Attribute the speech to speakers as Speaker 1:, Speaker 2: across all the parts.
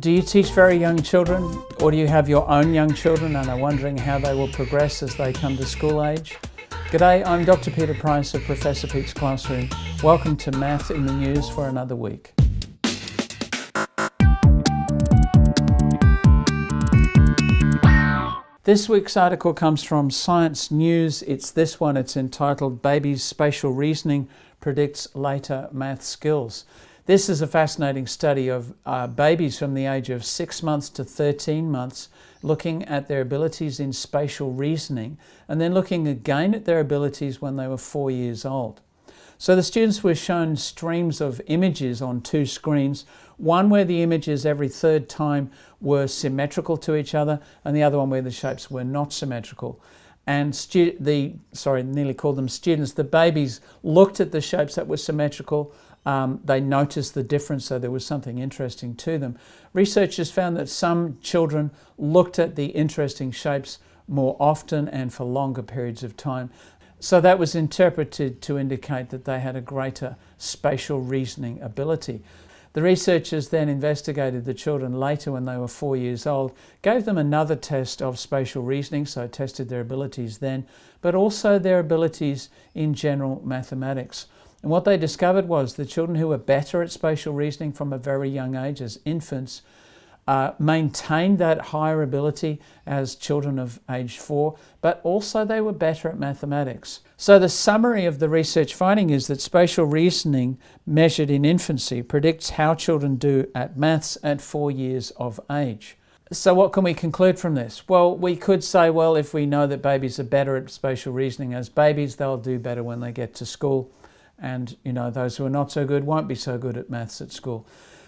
Speaker 1: Do you teach very young children, or do you have your own young children and are wondering how they will progress as they come to school age? G'day, I'm Dr. Peter Price of Professor Pete's Classroom. Welcome to Math in the News for another week. This week's article comes from Science News. It's this one. It's entitled Babies' Spatial Reasoning Predicts Later Math Skills. This is a fascinating study of babies from the age of 6 months to 13 months, looking at their abilities in spatial reasoning and then looking again at their abilities when they were 4 years old. So the students were shown streams of images on two screens, one where the images every third time were symmetrical to each other and the other one where the shapes were not symmetrical. And nearly called them students, the babies looked at the shapes that were symmetrical. They noticed the difference, so there was something interesting to them. Researchers found that some children looked at the interesting shapes more often and for longer periods of time. So that was interpreted to indicate that they had a greater spatial reasoning ability. The researchers then investigated the children later when they were 4 years old, gave them another test of spatial reasoning, so tested their abilities then, but also their abilities in general mathematics. And what they discovered was the children who were better at spatial reasoning from a very young age as infants maintained that higher ability as children of age 4, but also they were better at mathematics. So the summary of the research finding is that spatial reasoning measured in infancy predicts how children do at maths at 4 years of age. So what can we conclude from this? Well, we could say, well, if we know that babies are better at spatial reasoning as babies, they'll do better when they get to school. And, those who are not so good won't be so good at maths at school.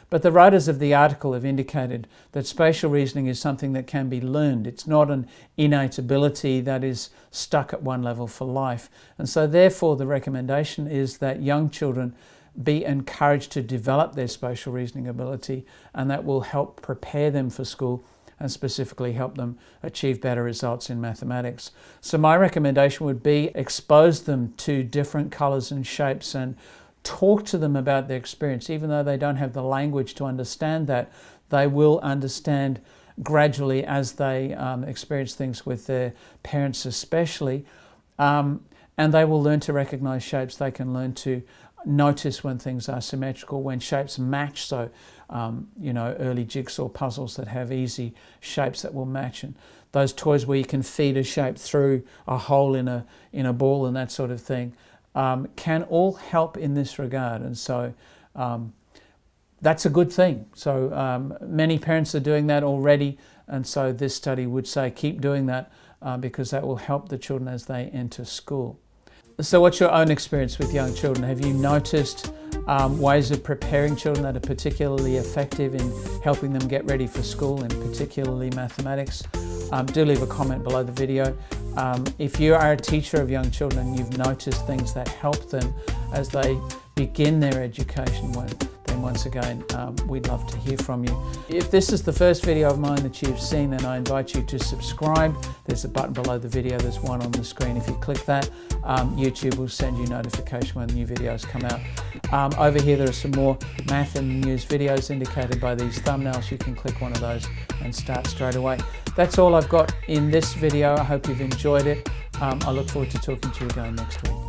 Speaker 1: But the writers of the article have indicated that spatial reasoning is something that can be learned. It's not an innate ability that is stuck at one level for life. And so therefore the recommendation is that young children be encouraged to develop their spatial reasoning ability, and that will help prepare them for school and specifically help them achieve better results in mathematics. So my recommendation would be expose them to different colours and shapes and talk to them about their experience. Even though they don't have the language to understand that, they will understand gradually as they experience things with their parents especially, and they will learn to recognise shapes. They can learn to notice when things are symmetrical, when shapes match. So, early jigsaw puzzles that have easy shapes that will match, and those toys where you can feed a shape through a hole in a ball and that sort of thing, can all help in this regard. And so that's a good thing. So many parents are doing that already, and so this study would say keep doing that because that will help the children as they enter school. So what's your own experience with young children? Have you noticed ways of preparing children that are particularly effective in helping them get ready for school, and particularly mathematics? Do leave a comment below the video. If you are a teacher of young children and you've noticed things that help them as they begin their education, then once again, we'd love to hear from you. If this is the first video of mine that you've seen, then I invite you to subscribe. There's a button below the video, there's one on the screen. If you click that, YouTube will send you notification when new videos come out. Over here there are some more Math in the News videos indicated by these thumbnails. You can click one of those and start straight away. That's all I've got in this video. I hope you've enjoyed it. I look forward to talking to you again next week.